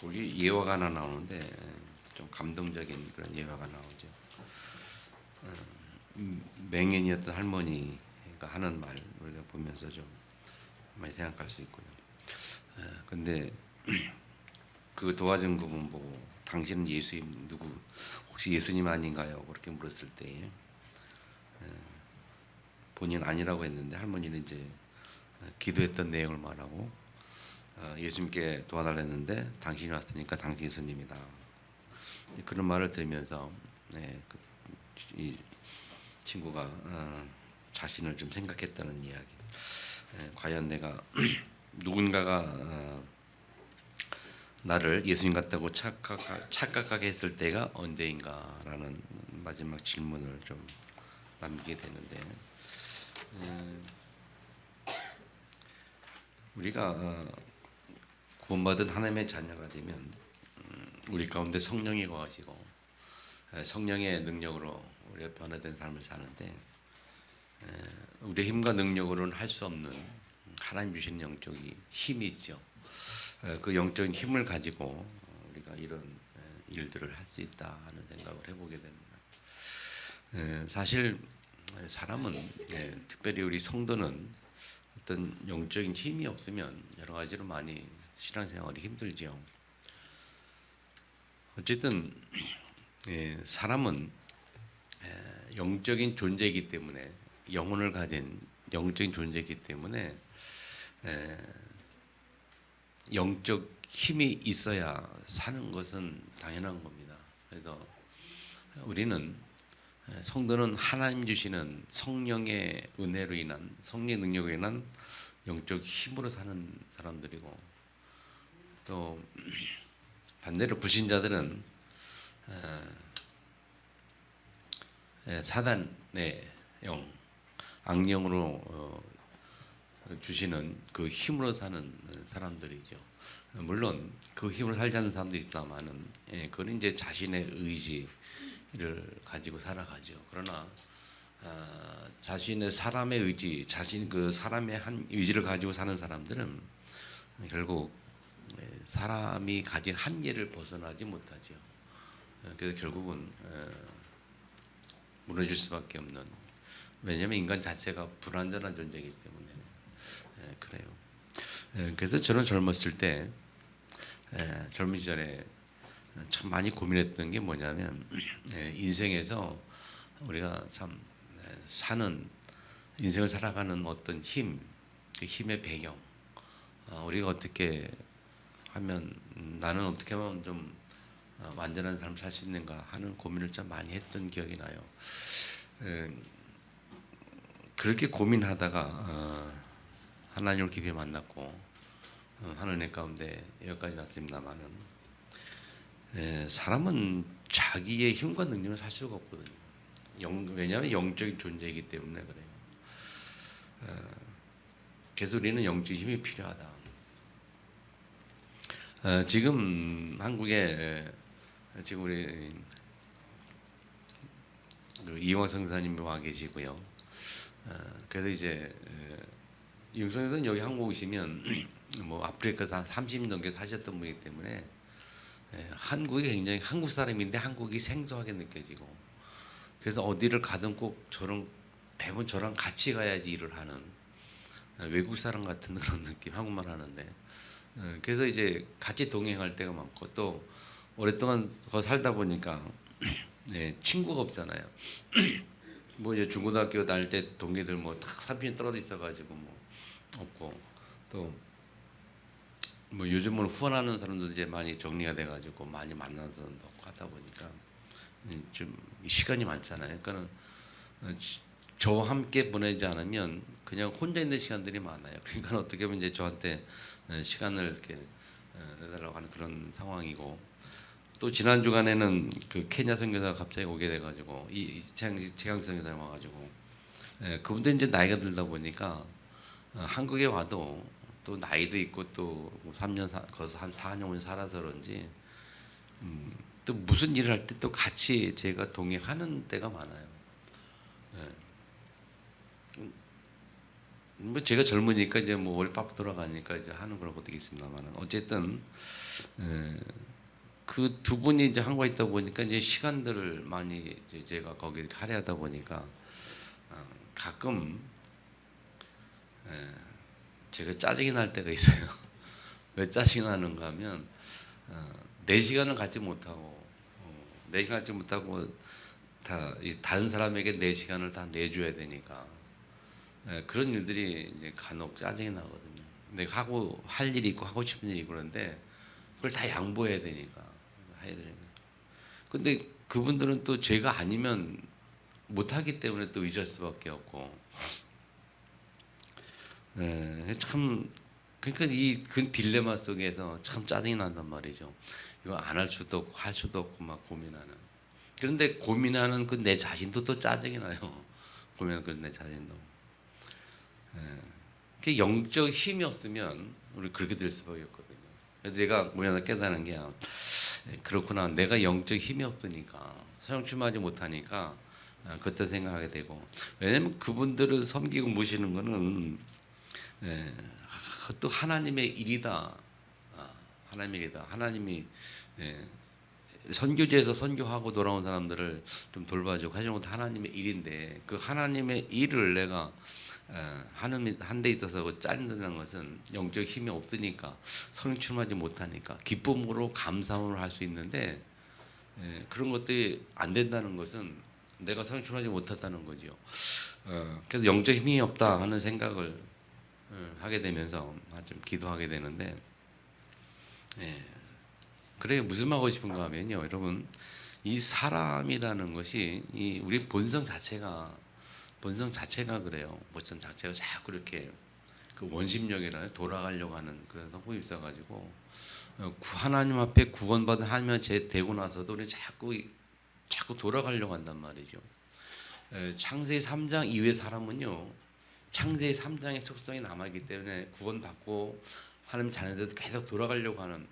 거기 예화가 하나 나오는데 좀 감동적인 그런 예화가 나오죠. 맹인이었던 할머니가 하는 말 우리가 보면서 좀 많이 생각할 수 있고요. 근데 그 도와준 그분 보고 당신은 예수님 누구 혹시 예수님 아닌가요? 그렇게 물었을 때 본인 아니라고 했는데 할머니는 이제 기도했던 내용을 말하고 예수님께 도와달랬는데 당신이 왔으니까 당신 예수님이다. 그런 말을 들으면서 이 친구가 자신을 좀 생각했다는 이야기. 과연 내가 누군가가 나를 예수님 같다고 착각하게 했을 때가 언제인가라는 마지막 질문을 좀 남기게 되는데 우리가 구원받은 하나님의 자녀가 되면 우리 가운데 성령이 거하시고 성령의 능력으로 우리가 변화된 삶을 사는데 우리의 힘과 능력으로는 할 수 없는 하나님 주신 영적인 힘이 있죠. 그 영적인 힘을 가지고 우리가 이런 일들을 할 수 있다 하는 생각을 해보게 됩니다. 사실 사람은 특별히 우리 성도는 어떤 영적인 힘이 없으면 여러 가지로 많이 신앙생활이 힘들죠. 어쨌든 사람은 영적인 존재이기 때문에 영혼을 가진 영적인 존재이기 때문에 영적 힘이 있어야 사는 것은 당연한 겁니다. 그래서 우리는 성도는 하나님 주시는 성령의 은혜로 인한 성령의 능력으로 인한 영적 힘으로 사는 사람들이고 또 반대로 불신자들은 사단의 영, 악령으로 주시는 그 힘으로 사는 사람들이죠. 물론 그 힘으로 살지 않는 사람도 있다마는 그건 이제 자신의 의지를 가지고 살아가죠. 그러나 자신의 사람의 의지, 자신 그 사람의 한 의지를 가지고 사는 사람들은 결국 사람이 가진 한계를 벗어나지 못하죠. 그래서 결국은 무너질 수밖에 없는. 왜냐하면 인간 자체가 불완전한 존재이기 때문에 그래요. 그래서 저는 젊었을 때 젊은 시절에 참 많이 고민했던 게 뭐냐면 인생에서 우리가 참 사는 인생을 살아가는 어떤 힘, 그 힘의 배경, 우리가 어떻게 하면 나는 어떻게 하면 좀 완전한 삶을 살 수 있는가 하는 고민을 참 많이 했던 기억이 나요. 그렇게 고민하다가 하나님을 깊이 만났고 하나님 가운데 여기까지 왔습니다만은 사람은 자기의 힘과 능력을 살 수가 없거든요. 왜냐하면 영적인 존재이기 때문에 그래요. 그래서 우리는 영적인 힘이 필요하다. 지금 한국에 지금 우리 이용화 성사님이 와 계시고요. 그래서 이제 이용성 선생님 여기 한국 오시면 뭐 아프리카에서 한 30년 넘게 사셨던 분이기 때문에 한국이 굉장히 한국 사람인데 한국이 생소하게 느껴지고 그래서 어디를 가든 꼭 대부분 저랑 같이 가야지 일을 하는 외국 사람 같은 그런 느낌 한국말 하는데 그래서 이제 같이 동행할 때가 많고 또 오랫동안 거 살다 보니까 친구가 없잖아요. 뭐 이제 중고등학교 다닐 때 동기들 뭐 다 30년 떨어져 있어가지고 뭐 없고 또 뭐 요즘은 후원하는 사람들 이제 많이 정리가 돼가지고 많이 만나는 사람도 없고 하다 보니까 좀 시간이 많잖아요. 그러니까는 저와 함께 보내지 않으면 그냥 혼자 있는 시간들이 많아요. 그러니까 어떻게 보면 이제 저한테 시간을 이렇게 내달라고 하는 그런 상황이고 또 지난 주간에는 그 케냐 선교사가 갑자기 오게 돼가지고 이 최강 선교사 와가지고 그분도 이제 나이가 들다 보니까 한국에 와도 또 나이도 있고 또 3년 거기서 한 4년 살아서 그런지 또 무슨 일을 할 때 또 같이 제가 동행하는 때가 많아요. 뭐 제가 젊으니까 이제 뭐 머리 빡 돌아가니까 이제 하는 걸 못 하겠습니다만 어쨌든 그 두 분이 이제 한국에 있다 보니까 이제 시간들을 많이 이제 제가 거기 할애하다 보니까 가끔 제가 짜증이 날 때가 있어요. 왜 짜증이 나는가 하면 4시간을 갖지 못하고 4시간 갖지 못하고 다른 사람에게 4시간을 다 내줘야 되니까 그런 일들이 이제 간혹 짜증이 나거든요. 내가 하고 할 일이 있고 하고 싶은 일이 있고 그런데 그걸 다 양보해야 되니까 해야 되니까. 근데 그분들은 또 제가 아니면 못하기 때문에 또 의지할 수밖에 없고 참 그러니까 이 그 딜레마 속에서 참 짜증이 난단 말이죠. 이거 안 할 수도 없고 할 수도 없고 막 고민하는. 그런데 고민하는 그 내 자신도 또 짜증이 나요. 고민하는 그 내 자신도. 그 영적 힘이 없으면 우리 그렇게 될 수밖에 없거든요. 그래서 제가 뭐냐 깨달은 게 그렇구나. 내가 영적 힘이 없으니까 사용충하지 못하니까 그때 생각하게 되고 왜냐면 그분들을 섬기고 모시는 거는 또 하나님의 일이다. 하나님의 일이다. 하나님이 선교지에서 선교하고 돌아온 사람들을 좀 돌봐주고 하시는 것도 하나님의 일인데 그 하나님의 일을 내가 하는 데 있어서 짜증나는 것은 영적 힘이 없으니까 성취하지 못하니까 기쁨으로 감사함을 할 수 있는데 그런 것들이 안 된다는 것은 내가 성취하지 못했다는 거죠. 그래서 영적 힘이 없다 하는 생각을 하게 되면서 좀 기도하게 되는데 그래 무슨 말 하고 싶은가 하면요 여러분 이 사람이라는 것이 이 우리 본성 자체가 그래요. 본성 자체가 자꾸 이렇게 그 원심력이라 돌아가려고 하는 그런 성품이 있어가지고 하나님 앞에 구원받은 하나님 제 되고 나서도 우리 자꾸 돌아가려고 한단 말이죠. 창세기 3장 이후의 사람은요 창세기 3장의 속성이 남아있기 때문에 구원받고 하나님 자녀들도 계속 돌아가려고 하는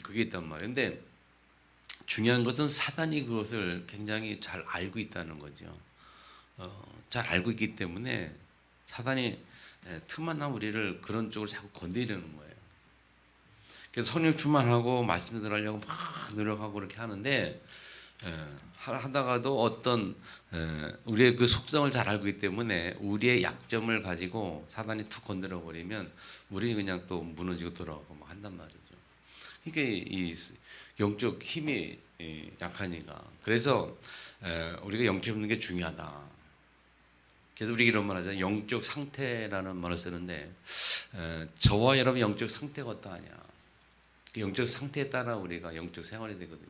그게 있단 말이에요. 근데 중요한 것은 사단이 그것을 굉장히 잘 알고 있다는 거죠. 잘 알고 있기 때문에 사단이 틈만 나면 우리를 그런 쪽으로 자꾸 건드리는 거예요. 그래서 성령 충만하고 말씀 들으려고 막 노력하고 그렇게 하는데 하다가도 어떤 우리의 그 속성을 잘 알고 있기 때문에 우리의 약점을 가지고 사단이 툭 건드려 버리면 우리 그냥 또 무너지고 돌아가고 막 한단 말이죠. 그러니까 이 영적 힘이 약하니까 그래서 우리가 영적 없는 게 중요하다. 그래서 우리 이런 말 하잖아요. 영적 상태라는 말을 쓰는데 저와 여러분 영적 상태가 어떠하냐. 그 영적 상태에 따라 우리가 영적 생활이 되거든요.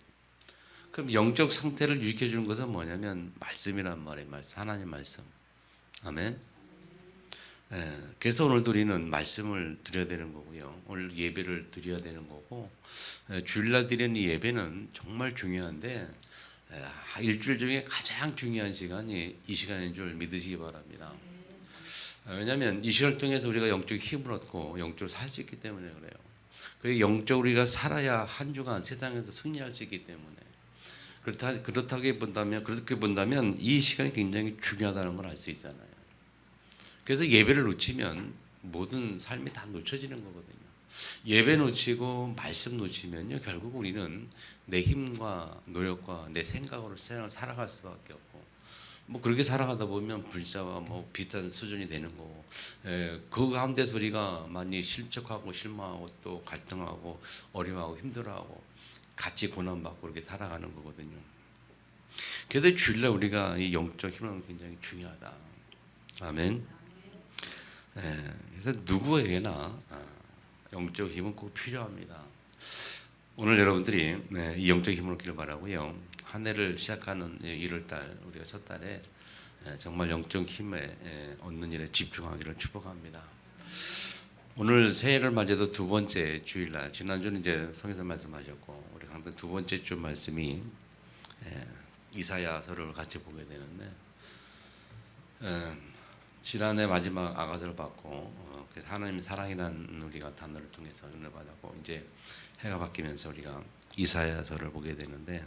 그럼 영적 상태를 유지해 주는 것은 뭐냐면 말씀이란 말이에요. 말씀, 하나님 말씀. 아멘. 그래서 오늘도 우리는 말씀을 드려야 되는 거고요. 오늘 예배를 드려야 되는 거고 주일날 드리는 이 예배는 정말 중요한데 일주일 중에 가장 중요한 시간이 이 시간인 줄 믿으시기 바랍니다. 왜냐하면 이 시간을 통해서 우리가 영적 힘을 얻고 영적으로 살 수 있기 때문에 그래요. 그리고 영적으로 우리가 살아야 한 주간 세상에서 승리할 수 있기 때문에 그렇게 본다면 이 시간이 굉장히 중요하다는 걸 알 수 있잖아요. 그래서 예배를 놓치면 모든 삶이 다 놓쳐지는 거거든요. 예배 놓치고 말씀 놓치면요 결국 우리는 내 힘과 노력과 내 생각으로 세상을 살아갈 수밖에 없고 뭐 그렇게 살아가다 보면 불자와 뭐 비슷한 수준이 되는 거고 그 가운데서 우리가 많이 실족하고 실망하고 또 갈등하고 어려워하고 힘들어하고 같이 고난받고 그렇게 살아가는 거거든요. 그래서 주일날 우리가 이 영적 힘은 굉장히 중요하다. 아멘. 그래서 누구에게나 영적 힘은 꼭 필요합니다. 오늘 여러분들이 이 영적 힘을 얻기를 바라고요. 한 해를 시작하는 1월달 우리가 첫 달에 정말 영적 힘에 얻는 일에 집중하기를 축복합니다. 오늘 새해를 맞이해도 두 번째 주일날 지난주는 이제 성에서 말씀하셨고 우리 강단 두 번째 주 말씀이 이사야서를 같이 보게 되는데 지난해 마지막 아가서를 받고 하나님 사랑이라는 우리가 단어를 통해서 은혜를 받았고 이제 해가 바뀌면서 우리가 이사야서를 보게 되는데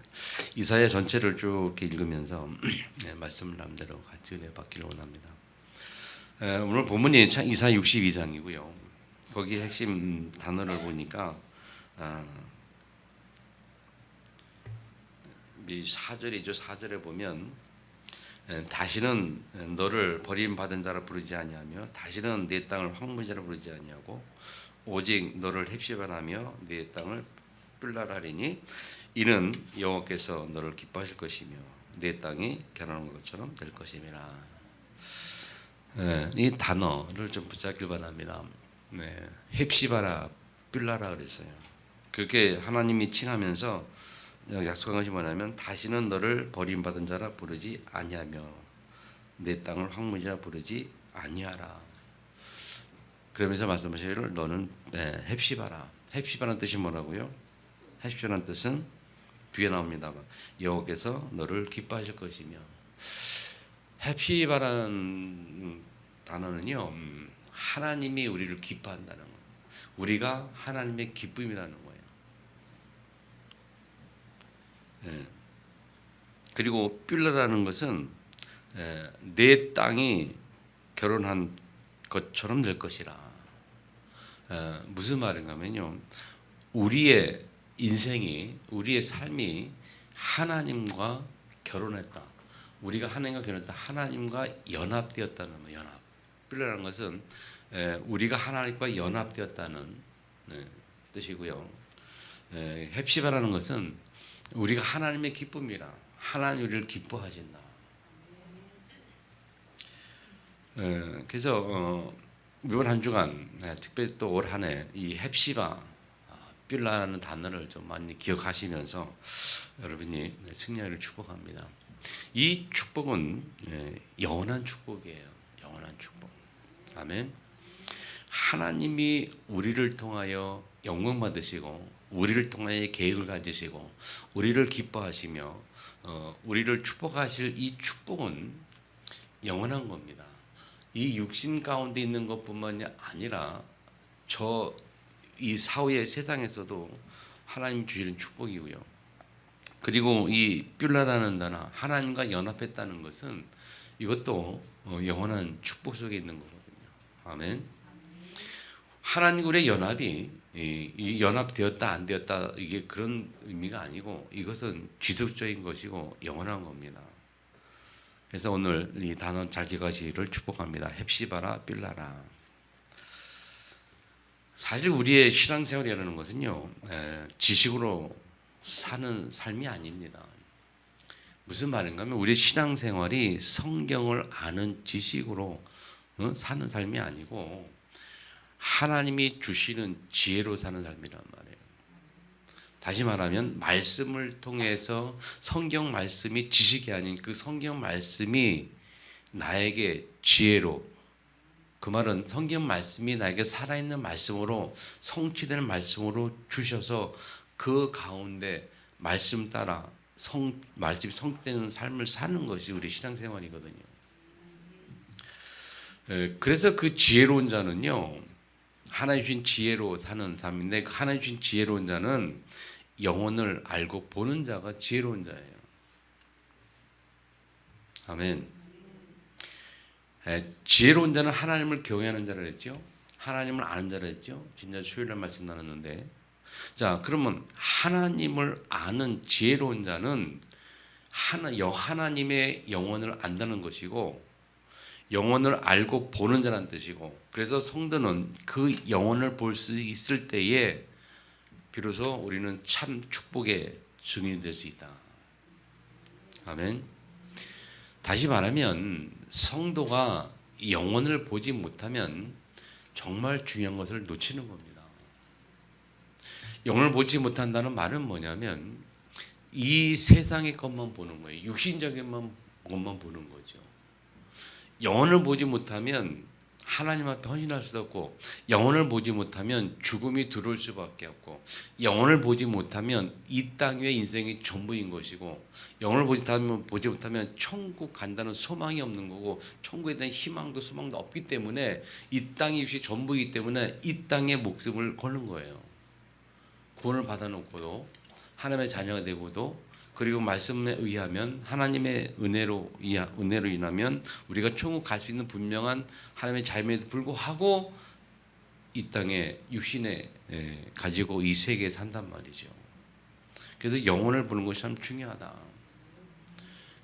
이사야 전체를 쭉 이렇게 읽으면서 말씀을 남대로 같이 은혜 받기를 원합니다. 오늘 본문이 이사 62장이고요. 거기 핵심 단어를 보니까 이 4절이죠. 4절에 보면 다시는 너를 버림받은 자라 부르지 아니하며 다시는 내 땅을 황무지라 부르지 아니하고 오직 너를 헵시바라며 내 땅을 뿔라라리니 이는 여호와께서 너를 기뻐하실 것이며 내 땅이 결혼한 것처럼 될 것임이라. 이 단어를 좀 붙잡길 바랍니다. 헵시바라 뿔라라 그랬어요. 그렇게 하나님이 칭하면서 약속한 것이 뭐냐면 다시는 너를 버림받은 자라 부르지 아니하며 내 땅을 황무지라 부르지 아니하라. 그러면서 말씀하시기를 너는 헵시바라. 헵시바라는 뜻이 뭐라고요? 헵시바라는 뜻은 뒤에 나옵니다. 여호와께서 너를 기뻐하실 것이며. 헵시바라는 단어는요, 하나님이 우리를 기뻐한다는 거예요. 우리가 하나님의 기쁨이라는 거예요. 그리고 뿔라라는 것은 내 땅이 결혼한 것처럼 될 것이라. 무슨 말인가면요, 우리의 인생이, 우리의 삶이 하나님과 결혼했다. 우리가 하나님과 결혼했다. 하나님과 연합되었다는 거. 연합. 뿔라라는 것은 우리가 하나님과 연합되었다는 뜻이고요. 헵시바라는 것은 우리가 하나님의 기쁨이라. 하나님 우리를 기뻐하신다. 그래서 이번 한 주간 특별히 또 올 한 해 이 헵시바 뿔라라는 단어를 좀 많이 기억하시면서 여러분이 승리를 축복합니다. 이 축복은 영원한 축복이에요. 영원한 축복. 아멘. 하나님이 우리를 통하여 영광 받으시고 우리를 통하여 계획을 가지시고 우리를 기뻐하시며 우리를 축복하실 이 축복은 영원한 겁니다. 이 육신 가운데 있는 것뿐만이 아니라 이 사후의 세상에서도 하나님 주시는 축복이고요. 그리고 이 뿔라라는 단어, 하나님과 연합했다는 것은 이것도 영원한 축복 속에 있는 거거든요. 아멘. 하나님과의 연합이 이 연합되었다 안 되었다 이게 그런 의미가 아니고 이것은 지속적인 것이고 영원한 겁니다. 그래서 오늘 이 단어 잘 기억하시기를 축복합니다. 헵시바라 뿔라라. 사실 우리의 신앙생활이라는 것은요, 지식으로 사는 삶이 아닙니다. 무슨 말인가 하면 우리의 신앙생활이 성경을 아는 지식으로 사는 삶이 아니고 하나님이 주시는 지혜로 사는 삶이란 말이에요. 다시 말하면 말씀을 통해서 성경 말씀이 지식이 아닌 그 성경 말씀이 나에게 지혜로, 그 말은 성경 말씀이 나에게 살아있는 말씀으로 성취되는 말씀으로 주셔서 그 가운데 말씀 따라 말씀이 성취되는 삶을 사는 것이 우리 신앙생활이거든요. 그래서 그 지혜로운 자는요, 하나님 주신 지혜로 사는 삶인데 그 하나님 주신 지혜로운 자는 영혼을 알고 보는 자가 지혜로운 자예요. 아멘. 지혜로운 자는 하나님을 경외하는 자라 했죠. 하나님을 아는 자라 했죠. 진짜 수요일날 말씀 나눴는데, 자 그러면 하나님을 아는 지혜로운 자는 하나님의 영혼을 안다는 것이고 영혼을 알고 보는 자라는 뜻이고, 그래서 성도는 그 영혼을 볼 수 있을 때에 비로소 우리는 참 축복의 증인이 될 수 있다. 아멘. 다시 말하면 성도가 영혼을 보지 못하면 정말 중요한 것을 놓치는 겁니다. 영혼을 보지 못한다는 말은 뭐냐면 이 세상의 것만 보는 거예요. 육신적인 것만 보는 거죠. 영혼을 보지 못하면 하나님 앞에 헌신할 수도 없고, 영혼을 보지 못하면 죽음이 들어올 수밖에 없고, 영혼을 보지 못하면 이 땅 위의 인생이 전부인 것이고, 영혼을 보지 못하면 천국 간다는 소망이 없는 거고, 천국에 대한 희망도 소망도 없기 때문에 이 땅이 이것이 전부이기 때문에 이 땅에 목숨을 거는 거예요. 구원을 받아놓고도 하나님의 자녀가 되고도 그리고 말씀에 의하면 하나님의 은혜로 인하면 우리가 천국 갈 수 있는 분명한 하나님의 자임에도 불구하고 이 땅에 육신에 가지고 이 세계에 산단 말이죠. 그래서 영혼을 보는 것이 참 중요하다.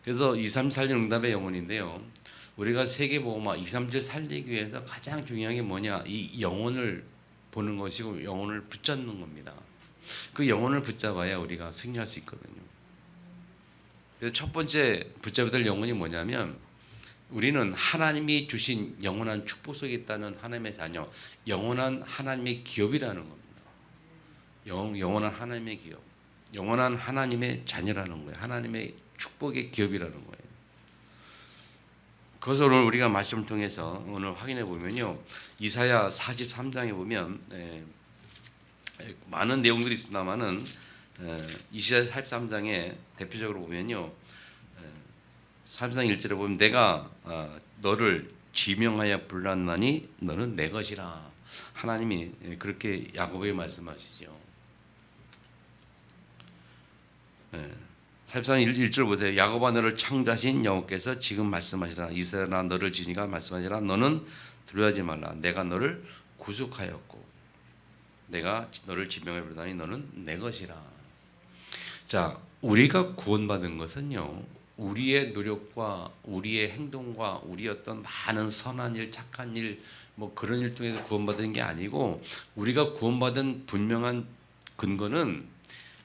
그래서 2, 3, 4년 응답의 영혼인데요. 우리가 세계복음화 2, 3절 살리기 위해서 가장 중요한 게 뭐냐? 이 영혼을 보는 것이고 영혼을 붙잡는 겁니다. 그 영혼을 붙잡아야 우리가 승리할 수 있거든요. 그래서 첫 번째 붙잡아야 될 영혼이 뭐냐면 우리는 하나님이 주신 영원한 축복 속에 있다는 하나님의 자녀, 영원한 하나님의 기업이라는 겁니다. 영원한 하나님의 기업, 영원한 하나님의 자녀라는 거예요. 하나님의 축복의 기업이라는 거예요. 그래서 오늘 우리가 말씀을 통해서 오늘 확인해 보면요, 이사야 43장에 보면 많은 내용들이 있습니다만은 이사야 43장에 대표적으로 보면요, 33장 1절에 보면 내가 너를 지명하여 불렀나니 너는 내 것이라. 하나님이 그렇게 야곱에게 말씀하시죠. 43장 1절 보세요. 야곱아 너를 창조하신 여호와께서 지금 말씀하시라. 이스라엘아 너를 지니가 말씀하시라. 너는 두려워하지 말라. 내가 너를 구속하였고 내가 너를 지명하여 부르다니 너는 내 것이라. 자, 우리가 구원받은 것은요, 우리의 노력과 우리의 행동과 우리 어떤 많은 선한 일, 착한 일, 뭐 그런 일 통해서 구원받은 게 아니고 우리가 구원받은 분명한 근거는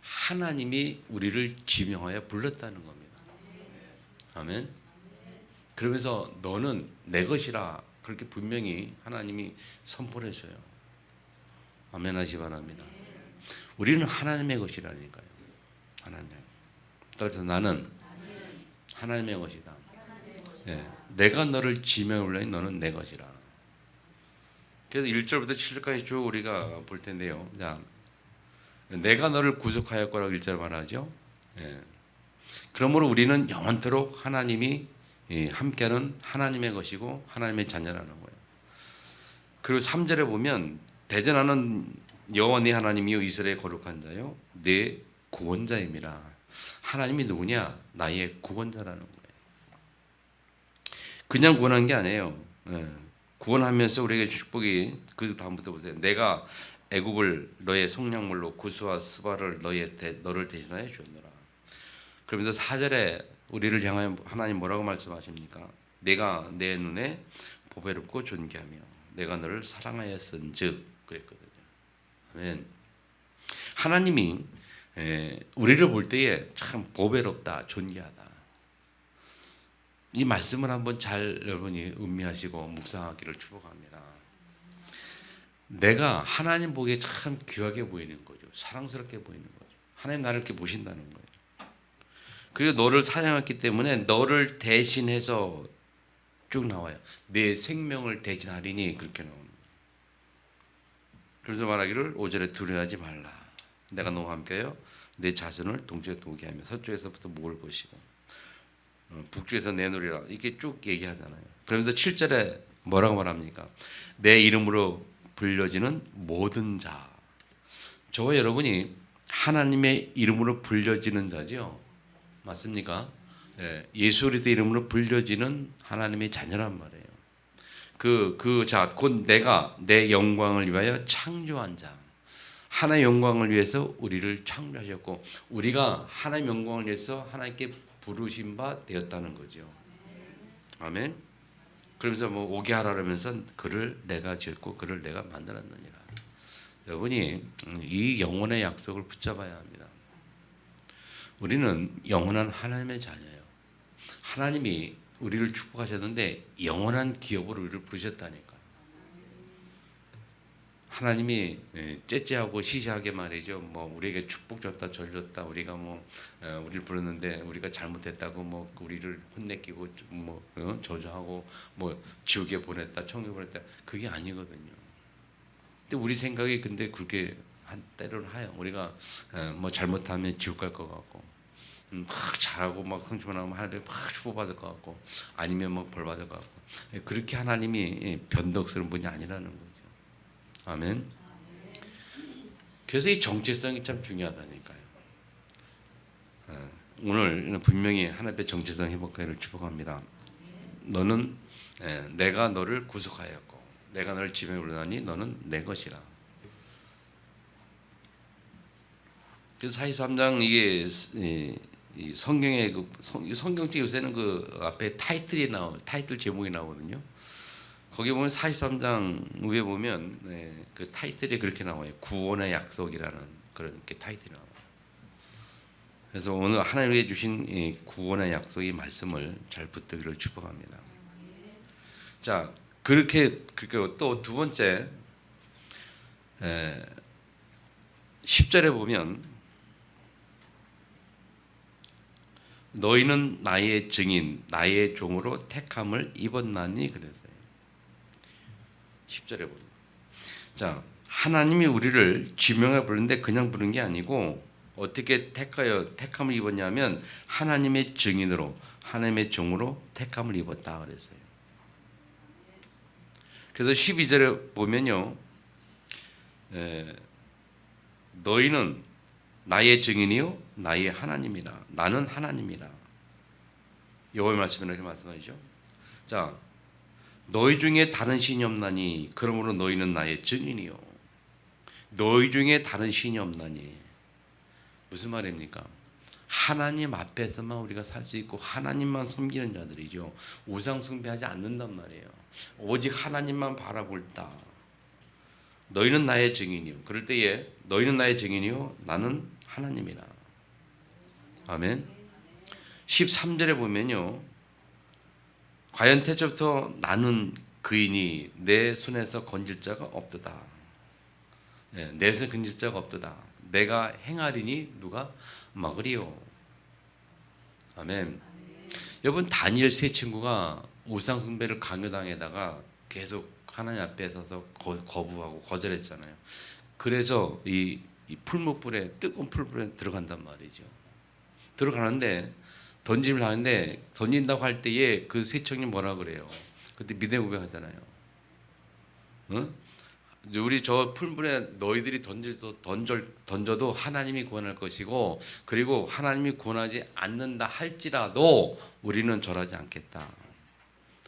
하나님이 우리를 지명하여 불렀다는 겁니다. 아멘. 그러면서 너는 내 것이라 그렇게 분명히 하나님이 선포를 해줘요. 아멘 하시 바랍니다. 우리는 하나님의 것이라니까요. 하나님. 따라서 나는 하나님의 것이다. 내가 너를 지명해 불러니 너는 내 것이라. 그래서 1절부터 7절까지 쭉 우리가 볼 텐데요. 자, 내가 너를 구속하였거라고 1절 말하죠. 그러므로 우리는 영원토록 하나님이 함께하는 하나님의 것이고 하나님의 자녀라는 거예요. 그리고 3절에 보면 대전하는 여호와 네 하나님이요 이스라엘 거룩한 자요 네 구원자임이라. 하나님이 누구냐? 나의 구원자라는 거예요. 그냥 구원한 게 아니에요. 구원하면서 우리에게 축복이 그 다음부터 보세요. 내가 애굽을 너의 속량물로 구스와 스바를 너를 대신하여 주었노라. 그러면서 4절에 우리를 향하여 하나님 뭐라고 말씀하십니까? 내가 내 눈에 보배롭고 존귀하며 내가 너를 사랑하였은즉 그랬거든요. 아멘. 하나님이 우리를 볼 때에 참 보배롭다, 존귀하다. 이 말씀을 한번 잘 여러분이 음미하시고 묵상하기를 축복합니다. 내가 하나님 보기에 참 귀하게 보이는 거죠. 사랑스럽게 보이는 거죠. 하나님 나를 이렇게 보신다는 거예요. 그리고 너를 사랑했기 때문에 너를 대신해서 쭉 나와요. 내 생명을 대신하리니 그렇게 나오는 거예요. 그래서 말하기를 5절에 두려워하지 말라. 내가 너와 함께하여 내 자손을 동쪽에 도게 하며 서쪽에서부터 모을 것이고 북쪽에서 내놓으리라. 이렇게 쭉 얘기하잖아요. 그러면서 7절에 뭐라고 말합니까? 내 이름으로 불려지는 모든 자. 저와 여러분이 하나님의 이름으로 불려지는 자죠. 맞습니까? 예수 그리스도 이름으로 불려지는 하나님의 자녀란 말이에요. 그 자, 곧 내가 내 영광을 위하여 창조한 자. 하나님의 영광을 위해서 우리를 창조하셨고 우리가 하나님의 영광을 위해서 하나님께 부르신 바 되었다는 거죠. 아멘. 그러면서 뭐 오게 하라면서 그를 내가 지었고 그를 내가 만들었느니라. 여러분이 이 영혼의 약속을 붙잡아야 합니다. 우리는 영원한 하나님의 자녀예요. 하나님이 우리를 축복하셨는데 영원한 기업으로 우리를 부르셨다니까. 하나님이 째째하고 시시하게 말이죠. 뭐 우리에게 축복 줬다, 절 줬다. 우리가 뭐 우리를 부르는데 우리가 잘못했다고 뭐 우리를 혼내키고 뭐 저주하고 뭐 지옥에 보냈다, 천국에 보냈다. 그게 아니거든요. 근데 우리 생각이 근데 그렇게 한 때로는 하요. 우리가 뭐 잘못하면 지옥 갈 것 같고, 막 잘하고 막 성취하면 하나님께 막 축복받을 것 같고, 아니면 뭐 벌 받을 것 같고. 그렇게 하나님이 변덕스러운 분이 아니라는 거죠. 아멘. 그래서 이 정체성이 참 중요하다니까요. 오늘 분명히 하나님의 정체성 회복하기를 축복합니다. 너는 내가 너를 구속하였고 내가 너를 지명해 부르나니 너는 내 것이라. 그래서 43장 이게 이 성경의 성경책 요새는 그 앞에 타이틀 제목이 나오거든요. 거기 보면 43장 위에 보면 그 타이틀이 그렇게 나와요. 구원의 약속이라는 그런 게 타이틀이 나와요. 그래서 오늘 하나님께 주신 이 구원의 약속의 말씀을 잘 붙들기를 축복합니다. 자, 그렇게 또 두 번째 10절에 보면 너희는 나의 증인, 나의 종으로 택함을 입었나니 그랬어요. 10절에 보면. 자, 하나님이 우리를 지명해 부르는데 그냥 부른 게 아니고 어떻게 택함을 입었냐면 하나님의 증인으로, 하나님의 종으로 택함을 입었다 그랬어요. 그래서 12절에 보면요, 너희는 나의 증인이요 나의 하나님이라. 나는 하나님이라. 여호와의 말씀에 이렇게 말씀하시죠. 자, 너희 중에 다른 신이 없나니 그러므로 너희는 나의 증인이요. 너희 중에 다른 신이 없나니. 무슨 말입니까? 하나님 앞에서만 우리가 살 수 있고 하나님만 섬기는 자들이죠. 우상 숭배하지 않는단 말이에요. 오직 하나님만 바라볼 다. 너희는 나의 증인이요. 그럴 때에 너희는 나의 증인이요 나는 하나님이라. 아멘. 13절에 보면요, 과연 태초부터 나는 그이니 내 손에서 건질 자가 없도다. 내 손에 건질 자가 없도다. 내가 행하리니 누가 막으리요. 아멘. 여러분, 다니엘 세 친구가 우상 숭배를 강요당에다가 계속 하나님 앞에 서서 거부하고 거절했잖아요. 그래서 이 풀무불에, 뜨거운 풀무불에 들어간단 말이죠. 들어가는데 던짐을 하는데 던진다고 할 때에 그 세 청년이 뭐라 그래요? 그때 믿음의 고백하잖아요. 응? 우리 저 풀물에 너희들이 던져도 하나님이 구원할 것이고, 그리고 하나님이 구원하지 않는다 할지라도 우리는 절하지 않겠다.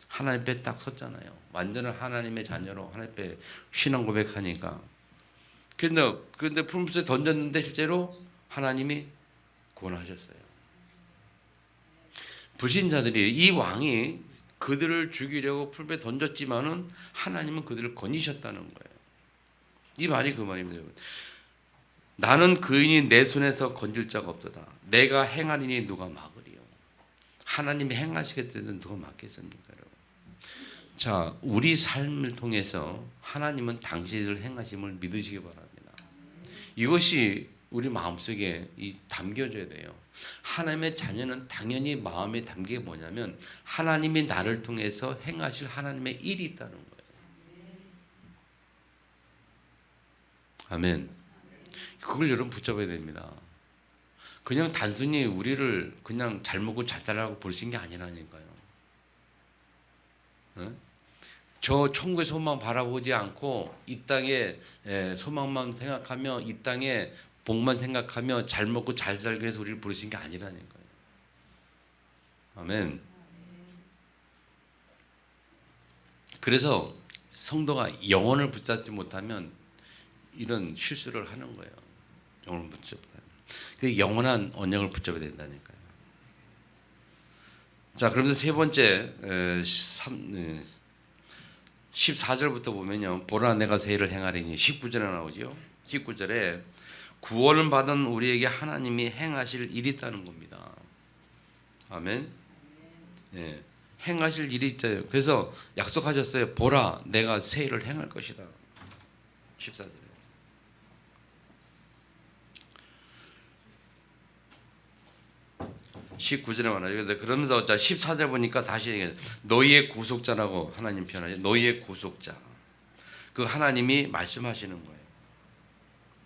하나님 앞에 딱 섰잖아요. 완전한 하나님의 자녀로 하나님 앞에 신앙 고백하니까. 근데 풀무에 던졌는데 실제로 하나님이 구원하셨어요. 불신자들이, 이 왕이 그들을 죽이려고 풀무에 던졌지만은 하나님은 그들을 건지셨다는 거예요. 이 말이 그 말입니다. 나는 그인이 내 손에서 건질 자가 없도다. 내가 행하리니 누가 막으리요. 하나님이 행하시겠다는 누가 막겠습니까, 여러분? 자, 우리 삶을 통해서 하나님은 당신을 행하심을 믿으시기 바랍니다. 이것이 우리 마음속에 담겨져야 돼요. 하나님의 자녀는 당연히 마음에 담기게 뭐냐면 하나님이 나를 통해서 행하실 하나님의 일이 있다는 거예요. 아멘. 그걸 여러분 붙잡아야 됩니다. 그냥 단순히 우리를 그냥 잘 먹고 잘 살라고 부르신 게 아니라니까요. 저 천국의 소망 바라보지 않고 이 땅의 소망만 생각하며 이 땅의 복만 생각하며 잘 먹고 잘 살기 위해서 우리를 부르신 게 아니라니까요. 아멘. 그래서 성도가 영혼을 붙잡지 못하면 이런 실수를 하는 거예요. 영혼을 붙잡다. 그 영원한 언약을 붙잡아야 된다니까요. 자, 그러면서 세 번째 14절부터 보면요, 보라 내가 새 일을 행하리니 19절에 나오죠. 19절에 구원을 받은 우리에게 하나님이 행하실 일이 있다는 겁니다. 아멘. 예, 행하실 일이 있어요. 그래서 약속하셨어요. 보라 내가 새 일을 행할 것이다. 14절에. 19절에 말하죠. 그러면서 자 14절 보니까 다시 얘기해요. 너희의 구속자라고 하나님 표현하죠. 너희의 구속자. 그 하나님이 말씀하시는 거예요.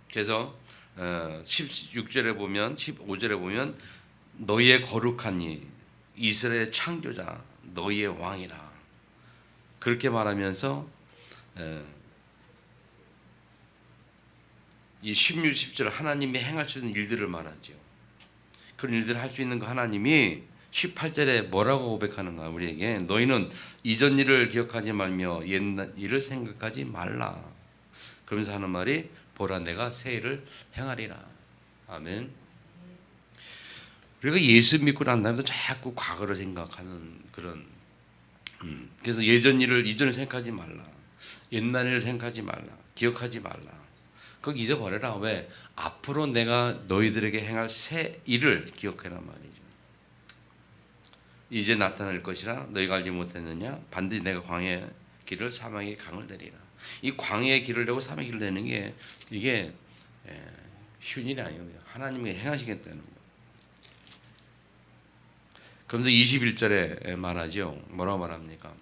그래서 16절에 보면 15절에 보면 너희의 거룩한 이 이스라엘의 창조자 너희의 왕이라. 그렇게 말하면서 이 16, 17절 하나님이 행할 수 있는 일들을 말하죠. 그런 일들을 할 수 있는 그 하나님이 18절에 뭐라고 고백하는가 우리에게 너희는 이전 일을 기억하지 말며 옛날 일을 생각하지 말라. 그러면서 하는 말이 보라 내가 새 일을 행하리라. 아멘. 우리가 예수 믿고 난 다음에도 자꾸 과거를 생각하는 그런 그래서 예전 일을 이전을 생각하지 말라. 옛날 일을 생각하지 말라. 기억하지 말라. 그거 잊어버려라. 왜? 앞으로 내가 너희들에게 행할 새 일을 기억해란 말이죠. 이제 나타날 것이라 너희가 알지 못했느냐? 반드시 내가 광야의 길을 사막의 강을 내리라. 이 광야의 길을 내고 사막의 길을 내는 게 이게 쉬운 일이 아니에요. 하나님이 행하시겠다는 거예요. 그러면서 21절에 말하죠. 뭐라고 말합니까?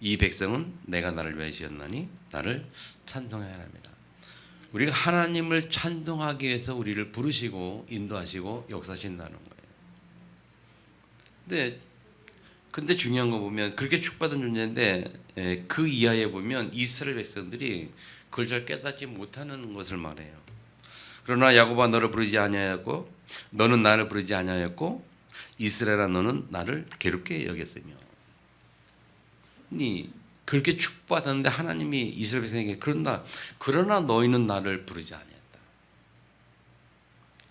이 백성은 내가 나를 위하여 지었나니 나를 찬송해야 합니다. 우리가 하나님을 찬송하기 위해서 우리를 부르시고 인도하시고 역사하신다는 거예요. 근데 중요한 거 보면 그렇게 축복받은 존재인데 그 이하에 보면 이스라엘 백성들이 그걸 잘 깨닫지 못하는 것을 말해요. 그러나 야곱아 너를 부르지 아니하였고 너는 나를 부르지 아니하였고 이스라엘아 너는 나를 괴롭게 여겼으며. 그렇게 축복받았는데 하나님이 이스라엘 백성에게 그러나 너희는 나를 부르지 아니했다.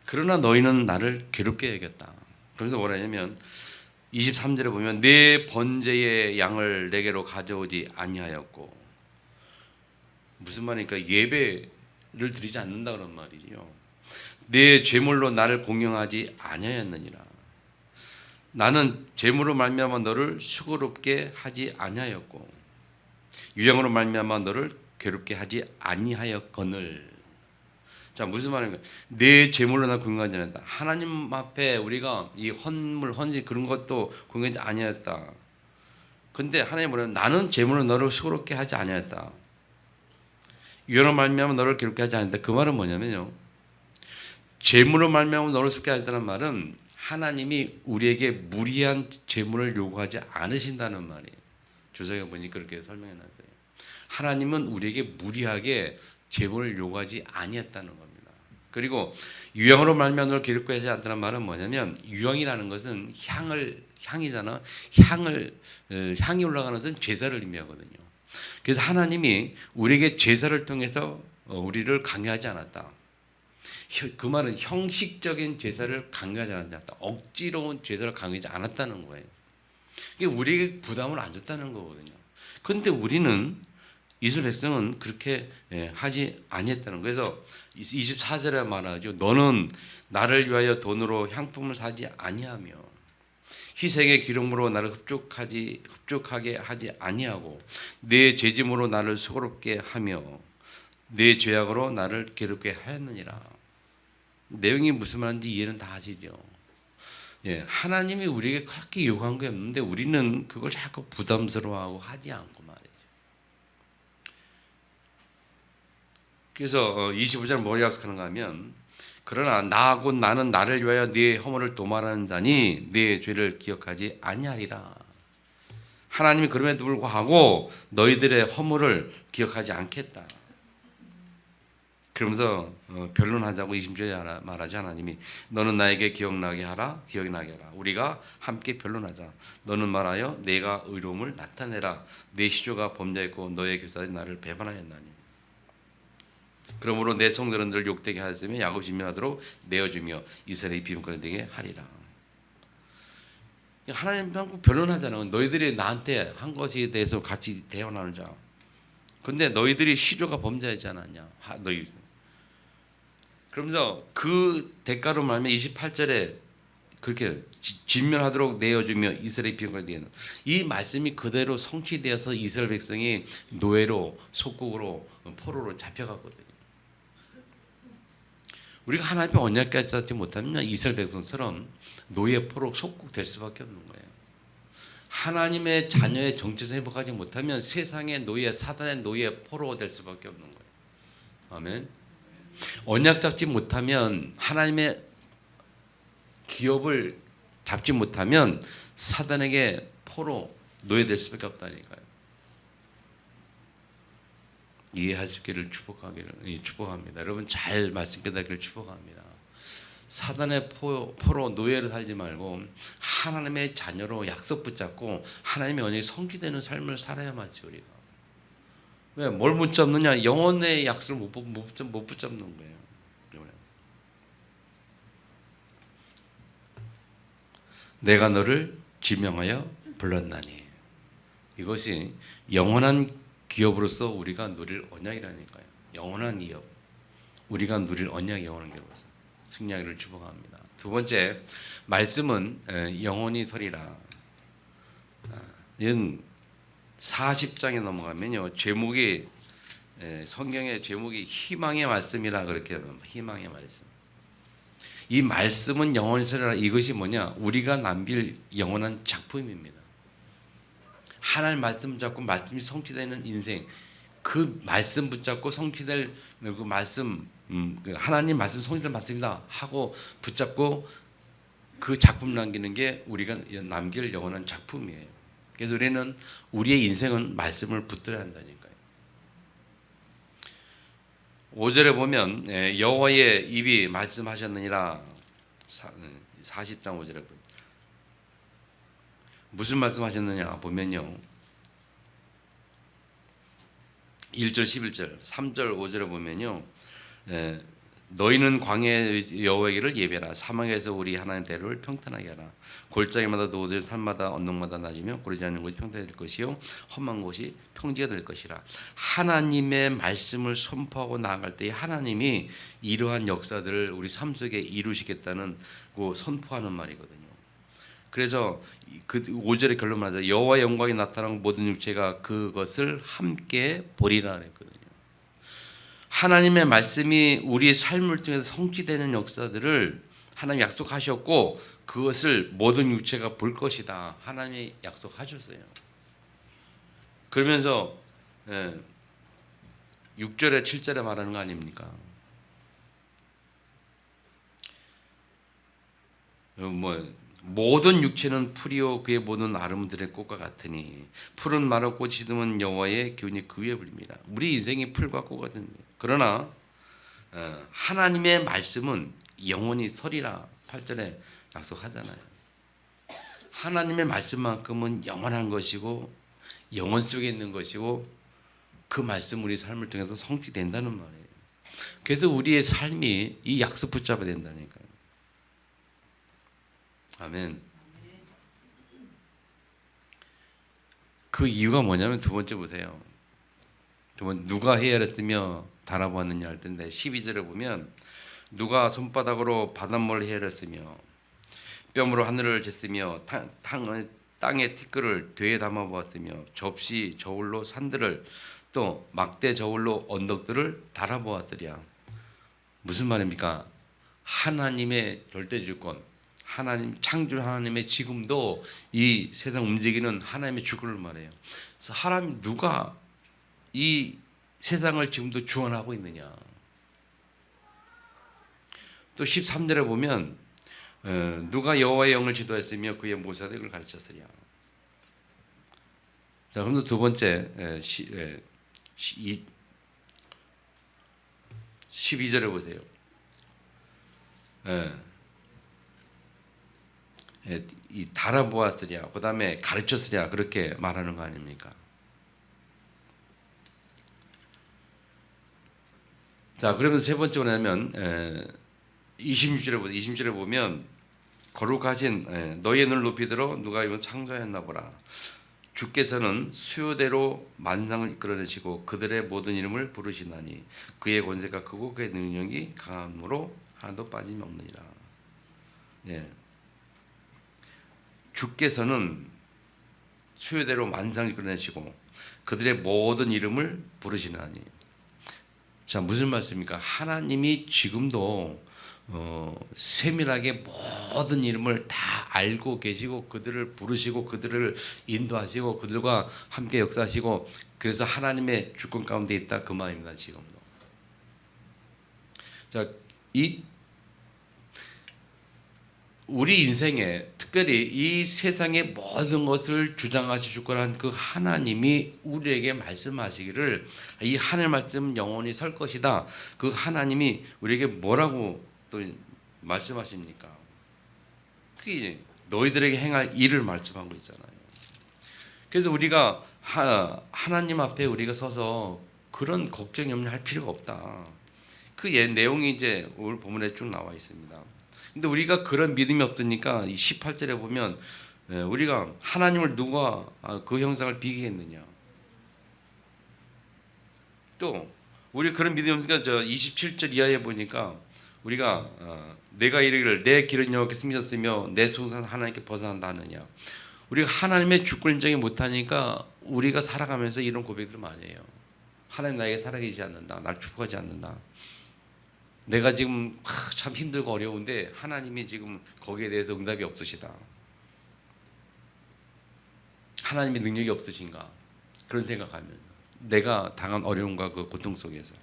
그러나 너희는 나를 괴롭게 여겼다. 그래서 뭐라 하냐면 23절에 보면 내 번제의 양을 내게로 가져오지 아니하였고 무슨 말입니까? 예배를 드리지 않는다 그런 말이죠. 내 제물로 나를 공경하지 아니하였느니라. 나는 제물로 말미암아 너를 수고롭게 하지 아니하였고 유량으로 말미암아 너를 괴롭게 하지 아니하였거늘. 자, 무슨 말인가? 내 제물로 나 공경하지 않았다. 하나님 앞에 우리가 이 헌물, 헌신 그런 것도 공경하지 아니하였다. 근데 하나님 뭐냐면 나는 제물로 너를 수고롭게 하지 아니하였다. 유량으로 말미암아 너를 괴롭게 하지 않았다. 그 말은 뭐냐면요. 제물로 말미암아 너를 수고롭게 하였다는 말은 하나님이 우리에게 무리한 제물을 요구하지 않으신다는 말이에요. 주석에 보니 그렇게 설명해 놨어요. 하나님은 우리에게 무리하게 제물을 요구하지 아니했다는 겁니다. 그리고 유향으로 말미암아 너를 괴롭게 하지 않다는 말은 뭐냐면 유향이라는 것은 향이잖아. 향이 올라가는 것은 제사를 의미하거든요. 그래서 하나님이 우리에게 제사를 통해서 우리를 강요하지 않았다. 그 말은 형식적인 제사를 강요하지 않았다. 억지로운 제사를 강요하지 않았다는 거예요. 이게 우리에게 부담을 안 줬다는 거거든요. 그런데 우리는 이스라엘 백성은 그렇게 하지 아니했다는 거예요. 그래서 24절에 말하죠. 너는 나를 위하여 돈으로 향품을 사지 아니하며 희생의 기름으로 나를 흡족하게 하지 아니하고 내 죄짐으로 나를 수고롭게 하며 내 죄악으로 나를 괴롭게 하였느니라. 내용이 무슨 말인지 이해는 다 하시죠. 하나님이 우리에게 그렇게 요구한 게 없는데 우리는 그걸 자꾸 부담스러워하고 하지 않고 말이죠. 그래서 25절 뭘 약속하는가 하면 그러나 나하고 나는 나를 위하여 네 허물을 도말하는 자니 네 죄를 기억하지 아니하리라. 하나님이 그럼에도 불구하고 너희들의 허물을 기억하지 않겠다. 그러면서 변론하자고 20절에 말하지 하나님이 너는 나에게 기억나게 하라. 우리가 함께 변론하자. 너는 말하여 내가 의로움을 나타내라. 내 시조가 범죄했고 너의 교사들이 나를 배반하였나니. 그러므로 내 성도들을 욕되게 하였으며 야곱 진멸하도록 내어주며 이스라엘이 비방거리 되게 하리라. 하나님 한국 변론하잖아요. 너희들이 나한테 한 것에 대해서 같이 대화 나누자. 근데 너희들이 시조가 범죄하지 않았냐. 너희 그러면서 그 대가로 말하면 28절에 그렇게 진멸하도록 내어주며 이스라엘 비방거리 되게 이 말씀이 그대로 성취되어서 이스라엘 백성이 노예로 속국으로 포로로 잡혀갔거든요. 우리가 하나님 앞에 언약까지 쌓지 못하면 이스라엘 백성처럼 노예 포로 속국 될 수밖에 없는 거예요. 하나님의 자녀의 정체성 회복하지 못하면 세상의 노예, 사단의 노예 포로 될 수밖에 없는 거예요. 아멘. 언약 잡지 못하면 하나님의 기업을 잡지 못하면 사단에게 포로 노예될 수밖에 없다니까요. 이해할 수 있기를 축복합니다. 여러분 잘 말씀 깨닫기를 축복합니다. 사단의 포로 노예로 살지 말고 하나님의 자녀로 약속 붙잡고 하나님의 언약이 성취되는 삶을 살아야만지 우리가. 왜? 뭘 붙잡느냐? 영혼의 약속을 못 붙잡는 거예요. 내가 너를 지명하여 불렀나니. 이것이 영원한 기업으로서 우리가 누릴 언약이라니까요. 영원한 기업. 우리가 누릴 언약이 영원한 기업으로서 승리하기를 축복합니다. 두 번째, 말씀은 영원히 서리라. 이건 40장에 넘어가면요. 제목이 성경의 제목이 희망의 말씀이라 그렇게 합니다. 희망의 말씀. 이 말씀은 영원히 서리라. 이것이 뭐냐? 우리가 남길 영원한 작품입니다. 하나님 말씀 붙잡고 말씀이 성취되는 인생, 그 말씀 붙잡고 성취될 그 말씀, 하나님 말씀 성취될 말씀이다 하고 붙잡고 그 작품 남기는 게 우리가 남길 영원한 작품이에요. 그래서 우리는 우리의 인생은 말씀을 붙들어야 한다니까요. 5절에 보면 여호와의 입이 말씀하셨느니라. 40장 5절에 보면 무슨 말씀하셨느냐 보면요. 1절 11절 3절 5절에 보면요. 너희는 광야의 여호와의 길을 예배하라. 사막에서 우리 하나님 대로를 평탄하게 하라. 골짜기마다 노들 산마다 언덕마다 낮으며 고르지 않는 곳이 평탄될 것이요 험한 곳이 평지가 될 것이라. 하나님의 말씀을 선포하고 나아갈 때 하나님이 이러한 역사들을 우리 삶 속에 이루시겠다는 그 선포하는 말이거든요. 그래서 그 5절의 결론 맞아요. 여호와의 영광이 나타나고 모든 육체가 그것을 함께 보리라 그랬거든요. 하나님의 말씀이 우리의 삶을 통해서 성취되는 역사들을 하나님 약속하셨고 그것을 모든 육체가 볼 것이다. 하나님이 약속하셨어요. 그러면서 6절에 7절에 말하는 거 아닙니까? 모든 육체는 풀이요 그의 모든 아름들의 꽃과 같으니 풀은 마르고 시듬은 여호와의 기운이 그 위에 불립니다. 우리 인생이 풀과 꽃 같은 거예요. 그러나 하나님의 말씀은 영원히 서리라 8절에 약속하잖아요. 하나님의 말씀만큼은 영원한 것이고 영원 속에 있는 것이고 그 말씀 우리 삶을 통해서 성취된다는 말이에요. 그래서 우리의 삶이 이 약속 붙잡아야 된다니까요. 아멘. 그 이유가 뭐냐면 두 번째 보세요. 두 번째 누가 헤아렸으며 달아보았느냐 할 텐데 12절에 보면 누가 손바닥으로 바닷물을 헤아렸으며 뼘으로 하늘을 쟀으며 땅의 티끌을 되에 담아보았으며 접시 저울로 산들을 또 막대 저울로 언덕들을 달아보았으랴. 무슨 말입니까? 하나님의 절대주권, 하나님 창조 하나님의 지금도 이 세상 움직이는 하나님의 주권을 말해요. 그래서 하나님 누가 이 세상을 지금도 주관하고 있느냐. 또 13절에 보면 누가 여호와의 영을 지도했으며 그의 모사들을 가르쳤으랴. 자, 그럼 두 번째 12절에 보세요. 이 달아보았으랴, 그 다음에 가르쳤으랴 그렇게 말하는 거 아닙니까? 자, 그러면서 세 번째 뭐냐면 26절에 보면 거룩하신 너희의 눈을 높이 들어 누가 이건 창조하였나 보라. 주께서는 수요대로 만상을 이끌어내시고 그들의 모든 이름을 부르시나니 그의 권세가 크고 그의 능력이 강함으로 하나도 빠짐이 없느니라. 예. 주께서는 수요대로 만상을 이끌어내시고 그들의 모든 이름을 부르시나니. 자, 무슨 말씀입니까? 하나님이 지금도 세밀하게 모든 이름을 다 알고 계시고 그들을 부르시고 그들을 인도하시고 그들과 함께 역사하시고 그래서 하나님의 주권 가운데 있다 그 말입니다. 지금도. 자, 우리 인생에 특별히 이 세상의 모든 것을 주장하실 주권한 그 하나님이 우리에게 말씀하시기를 이 하늘 말씀 영원히 설 것이다. 그 하나님이 우리에게 뭐라고 또 말씀하십니까? 그게 너희들에게 행할 일을 말씀하고 있잖아요. 그래서 우리가 하나님 앞에 우리가 서서 그런 걱정 염려할 필요가 없다. 그 내용이 이제 오늘 본문에 쭉 나와 있습니다. 근데 우리가 그런 믿음이 없으니까 이 18절에 보면 우리가 하나님을 누가 그 형상을 비교했느냐. 또 우리 그런 믿음이 없으니까 저 27절 이하에 보니까 우리가 내가 이르기를 내 길은 여호와께 숨겼으며 내 송사는 하나님께 벗어난다 하느냐. 우리가 하나님의 주권 인정이 못하니까 우리가 살아가면서 이런 고백들을 많이 해요. 하나님 나에게 살아계시지 않는다. 날 축복하지 않는다. 내가 지금 참 힘들고 어려운데 하나님이 지금 거기에 대해서 응답이 없으시다. 하나님의 능력이 없으신가? 그런 생각하면 내가 당한 어려움과 그 고통 속에서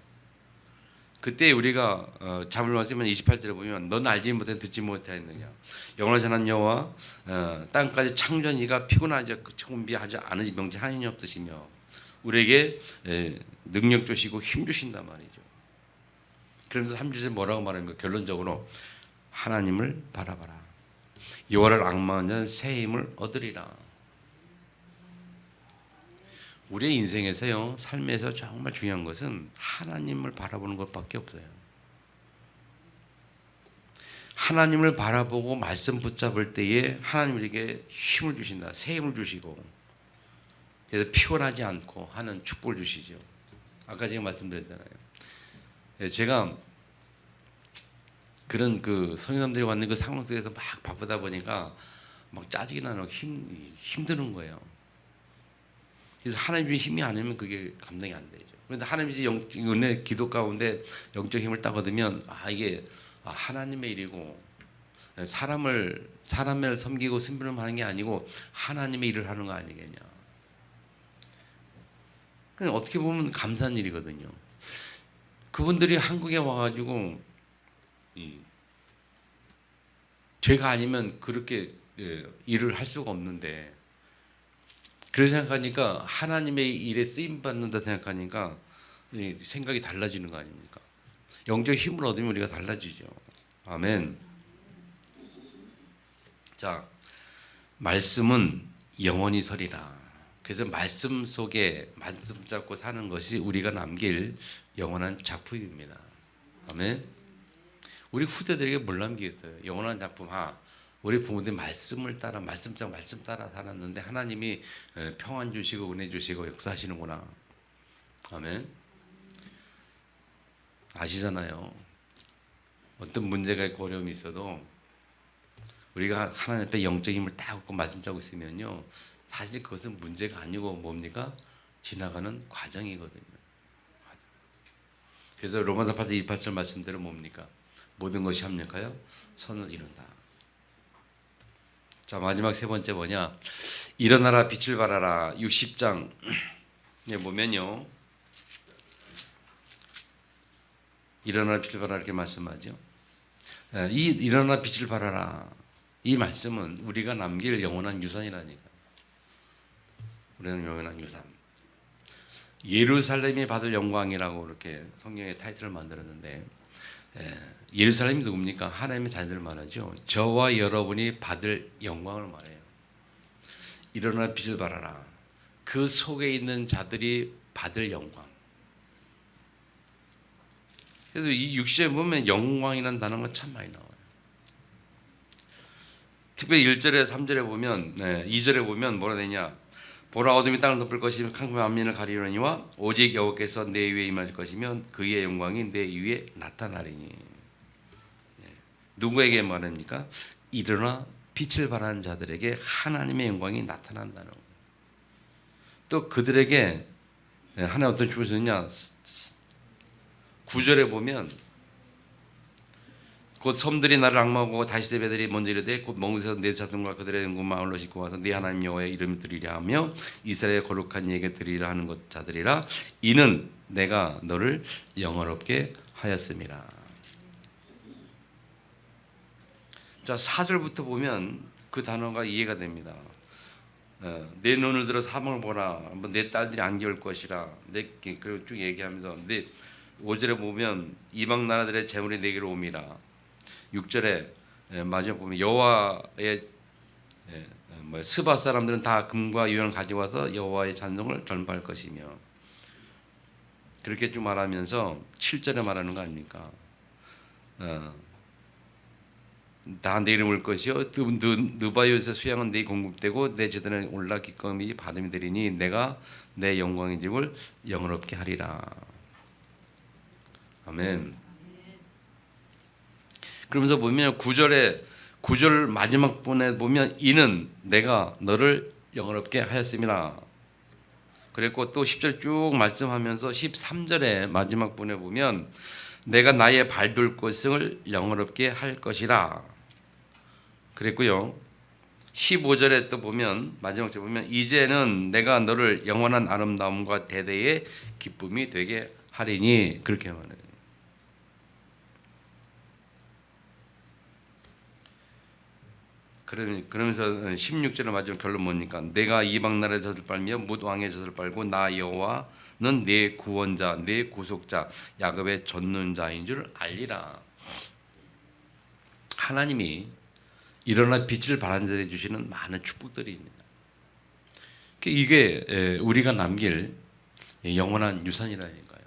그때 우리가 잡을 말씀은 28절에 보면 넌 알지 못해 듣지 못하였느냐. 영원한 하나님 여호와 땅까지 창조한 이가 피곤하지 준비하지 않으시 명제 하나님이 없으시며 우리에게 능력 주시고 힘 주신단 말이죠. 그러면서 3절에 뭐라고 말하는 거 결론적으로 하나님을 바라봐라. 여호와를 앙망한 자는 새 힘을 얻으리라. 우리의 인생에서요, 삶에서 정말 중요한 것은 하나님을 바라보는 것밖에 없어요. 하나님을 바라보고 말씀 붙잡을 때에 하나님 우리에게 힘을 주신다. 새 힘을 주시고 그래서 피곤하지 않고 하는 축복을 주시죠. 아까 제가 말씀드렸잖아요. 제가 그런 그 성인님들이 왔는 그 상황 속에서 막 바쁘다 보니까 막 짜증이 나고 힘드는 거예요. 그래서 하나님 주신 힘이 아니면 그게 감당이 안 되죠. 그런데 하나님이 은혜 기도 가운데 영적 힘을 딱 얻으면 이게 하나님의 일이고 사람을 섬기고 심부름하는 게 아니고 하나님의 일을 하는 거 아니겠냐. 그냥 어떻게 보면 감사한 일이거든요. 그분들이 한국에 와가지고 죄가 아니면 그렇게 일을 할 수가 없는데 그렇게 생각하니까 하나님의 일에 쓰임 받는다 생각하니까 생각이 달라지는 거 아닙니까? 영적 힘을 얻으면 우리가 달라지죠. 아멘. 자, 말씀은 영원히 서리라. 그래서 말씀 속에 말씀 잡고 사는 것이 우리가 남길 영원한 작품입니다. 아멘. 우리 후대들에게 뭘 남기겠어요? 영원한 작품. 우리 부모들 말씀을 따라 말씀 따라 살았는데 하나님이 평안 주시고 은혜 주시고 역사하시는구나. 아멘. 아시잖아요. 어떤 문제가 있고 어려움이 있어도 우리가 하나님 앞에 영적 힘을 딱 얻고 말씀 잡고 있으면요, 사실 그것은 문제가 아니고 뭡니까? 지나가는 과정이거든요. 그래서 로마서 8장 28절 말씀대로 뭡니까? 모든 것이 합력하여 선을 이룬다. 자, 마지막 세 번째 뭐냐? 일어나라 빛을 발하라. 60장에 보면요, 일어나라 빛을 발하라 이렇게 말씀하죠. 이 일어나라 빛을 발하라 이 말씀은 우리가 남길 영원한 유산이라니까. 우리는 영원한 유산. 예루살렘이 받을 영광이라고 이렇게 성경의 타이틀을 만들었는데, 예루살렘이 누굽니까? 하나님의 자녀들 말하죠. 저와 여러분이 받을 영광을 말해요. 일어나 빛을 발하라. 그 속에 있는 자들이 받을 영광. 그래서 이 60절에 보면 영광이라는 단어가 참 많이 나와요. 특별히 1절에 3절에 보면, 2절에 보면 뭐라 되냐? 보라 어둠이 땅을 덮을 것이며 강풍이 만민을 가리려니와 오직 여호와께서 내 위에 임하실 것이며 그의 영광이 내 위에 나타나리니. 누구에게 말합니까? 일어나 빛을 발하는 자들에게 하나님의 영광이 나타난다는 거예요. 또 그들에게 하나님 어떤 축복이 있느냐? 9절에 보면 곧 섬들이 나를 앙망하고 다시세 배들이 먼저 이르되 곧 먼 곳에서 내 자손과 그들의 영광 마을로 싣고 와서 네 하나님 여호와의 이름을 드리려 하며 이스라엘의 거룩한 이에게 드리려 하는 것 자들이라. 이는 내가 너를 영화롭게 하였음이라. 자, 4절부터 보면 그 단어가 이해가 됩니다. 내 눈을 들어 사방을 보라. 내 딸들이 안겨올 것이라. 그리고 쭉 얘기하면서 5절에 보면 이방 나라들의 재물이 내게로 옵니다. 6절에 마지막 보면 여호와의 스바 사람들은 다 금과 유연을 가져와서 여호와의 찬송을 전파할 것이며, 그렇게 쭉 말하면서 7절에 말하는 거 아닙니까? 다 내 이름 올 것이요 느바요에서 수양은 네 공급되고 내 제단에 올라 기꺼이 받음이 되리니 내가 내 영광의 집을 영원롭게 하리라. 아멘. 그러면서 보면 9절 마지막 부분에 보면 이는 내가 너를 영원롭게 하였음이라 그랬고, 또 10절 쭉 말씀하면서 13절에 마지막 부분에 보면 내가 나의 밟을 곳을 영원롭게 할 것이라 그랬고요. 15절에 또 보면 마지막 절 보면 이제는 내가 너를 영원한 아름다움과 대대의 기쁨이 되게 하리니 그렇게 말해요. 그러면서 16절에 마지막 결론 뭡니까? 내가 이방 나라의 젖을 빨며 뭇 왕의 젖을 빨고 나 여호와는 내 구원자 내 구속자 야곱의 좇는 자인 줄 알리라. 하나님이 일어나 빛을 발한들해 주시는 많은 축복들입니다. 이게 우리가 남길 영원한 유산이라니까요.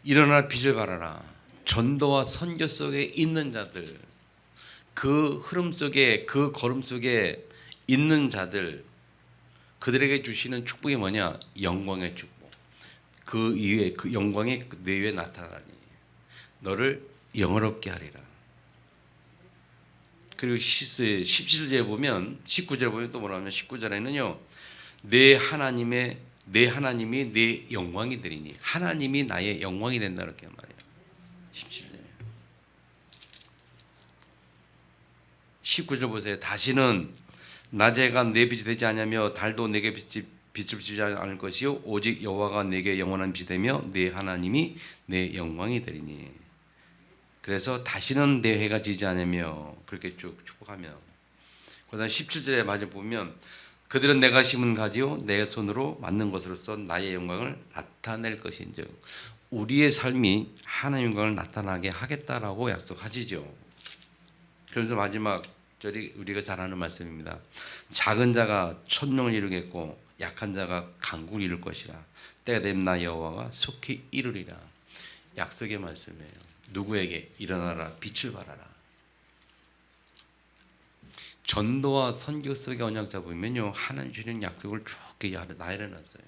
일어나 빛을 발하라. 전도와 선교 속에 있는 자들, 그 흐름 속에 그 걸음 속에 있는 자들, 그들에게 주시는 축복이 뭐냐? 영광의 축복. 그 이외에 그 영광이 내 위에 나타나니 너를 영원롭게 하리라. 그리고 17절에 보면 19절에 보면 또 뭐라면 19절에는요. 내 하나님이 내 영광이 되리니 하나님이 나의 영광이 된다 이렇게 말해요. 17절. 19절 보세요. 다시는 낮에가 내 빛이 되지 않으며 달도 내게 빛을 비추지 않을 것이요 오직 여호와가 내게 영원한 빛이 되며 내 하나님이 내 영광이 되리니. 그래서 다시는 내 해가 지지 않으며 그렇게 쭉 축복하며, 그다음 17절에 마저 보면 그들은 내가 심은 가지요 내 손으로 만든 것으로서 나의 영광을 나타낼 것인즉 우리의 삶이 하나님의 영광을 나타나게 하겠다라고 약속하시죠. 그래서 마지막 절이 우리가 잘 아는 말씀입니다. 작은 자가 천명을 이루겠고 약한 자가 강국을 이룰 것이라. 때가 되면 나 여호와가 속히 이루리라. 약속의 말씀이에요. 누구에게? 일어나라 빛을 발하라. 전도와 선교 속의 언약 잡으면요 하나님 주시는 약속을 쭉 나열해놨어요.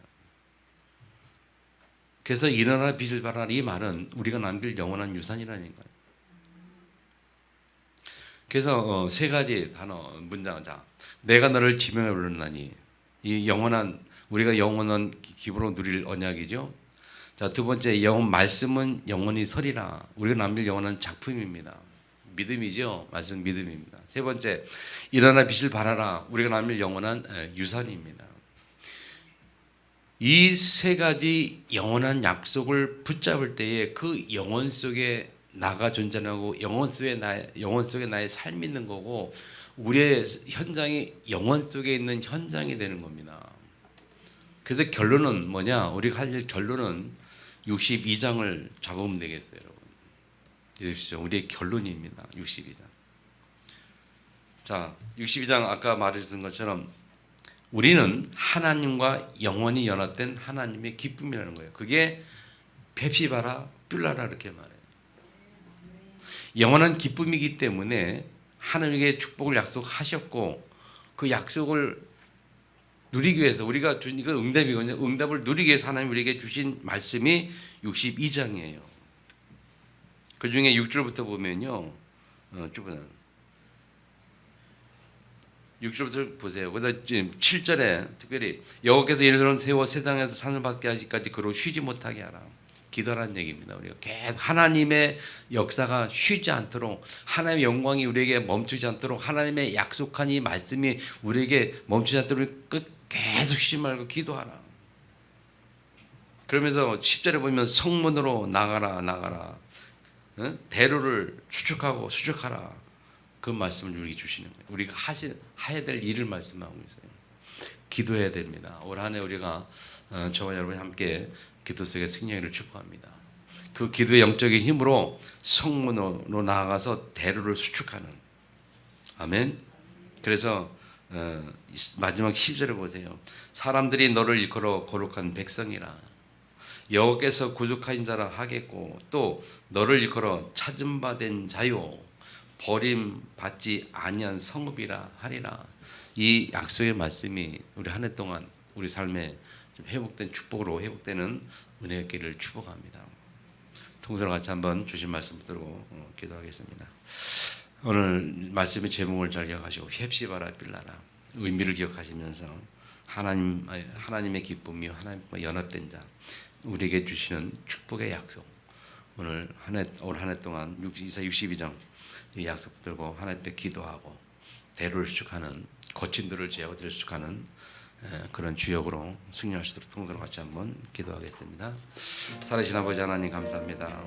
그래서 일어나라 빛을 발하라 이 말은 우리가 남길 영원한 유산이라니까요. 그래서 세 가지 단어 문장. 자, 내가 너를 지명해 부르나니 이 영원한 우리가 영원한 기부로 누릴 언약이죠. 자, 두 번째 말씀은 영원히 서리라. 우리가 남길 영원한 작품입니다. 믿음이죠. 말씀은 믿음입니다. 세 번째 일어나 빛을 발하라. 우리가 남길 영원한 유산입니다. 이 세 가지 영원한 약속을 붙잡을 때에 그 영혼 속에 나가 존재하고 영혼 속에 나의 삶이 있는 거고 우리의 현장이 영혼 속에 있는 현장이 되는 겁니다. 그래서 결론은 뭐냐? 우리가 할 결론은 62장을 잡으면 되겠어요, 여러분. 이러시죠. 우리의 결론입니다. 62장. 자, 62장 아까 말해준 것처럼 우리는 하나님과 영원히 연합된 하나님의 기쁨이라는 거예요. 그게 펩시바라 뷸라라 이렇게 말해요. 영원한 기쁨이기 때문에 하나님에게 축복을 약속하셨고 그 약속을 누리기 위해서 우리가 준 이거 응답이거든요. 응답을 누리기 위해서 하나님 우리에게 주신 말씀이 62장이에요. 그 중에 6절부터 보면요. 6절부터 보세요. 그다음 7절에 특별히 여호와께서 예루살렘 세워 세상에서 산을 받게 하시기까지 그로 쉬지 못하게 하라. 기도라는 얘기입니다. 우리가 계속 하나님의 역사가 쉬지 않도록 하나님의 영광이 우리에게 멈추지 않도록 하나님의 약속한 이 말씀이 우리에게 멈추지 않도록 계속 쉬지 말고 기도하라. 그러면서 10절에 보면 성문으로 나가라. 대로를 수축하고 수축하라. 그 말씀을 우리에게 주시는 거예요. 우리가 해야 될 일을 말씀하고 있어요. 기도해야 됩니다. 올 한 해 우리가 저와 여러분이 함께 기도 속에 승리를 축복합니다. 그 기도의 영적인 힘으로 성문으로 나아가서 대로를 수축하는 아멘. 그래서 마지막 10절을 보세요. 사람들이 너를 일컬어 거룩한 백성이라 여호와께서 구속하신 자라 하겠고 또 너를 일컬어 찾은 바 된 자요 버림 받지 아니한 성읍이라 하리라. 이 약속의 말씀이 우리 한 해 동안 우리 삶에 좀 회복된 축복으로 회복되는 은혜의 길을 축복합니다. 통성을 같이 한번 주신 말씀 붙들고 기도하겠습니다. 오늘 말씀의 제목을 잘 기억하시고 헵시바라 빌라라 의미를 기억하시면서 하나님의 기쁨이 하나님과 연합된 자 우리에게 주시는 축복의 약속 오늘 올 한 해 동안 이사 62장 이 약속 붙들고 하나님 앞에 기도하고 대로를 수축하는 거친 들을 제하고 들을 수축하는 그런 주역으로 승리할 수 있도록 통성을 같이 한번 기도하겠습니다. 살아계신 아버지 하나님 감사합니다.